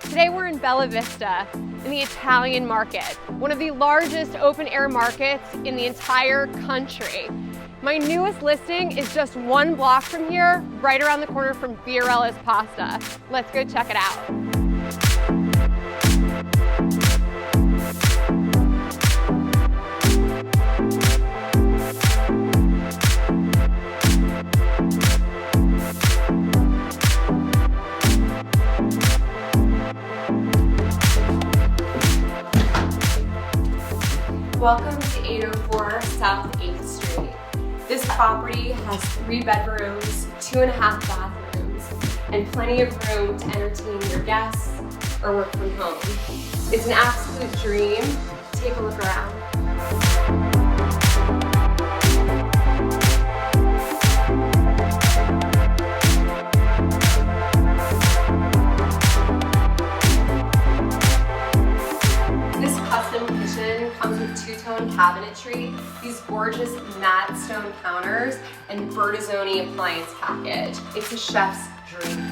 Today we're in Bella Vista in the Italian market, one of the largest open air markets in the entire country. My newest listing is just 1 block from here, right around the corner from Fiorella's Pasta. Let's go check it out. Welcome to 804 South 8th Street. This property has 3 bedrooms, 2.5 bathrooms, and plenty of room to entertain your guests or work from home. It's an absolute dream. Take a look around. This custom kitchen comes with 2-tone cabinetry, these gorgeous matte stone counters, and Bertazzoni appliance package. It's a chef's dream.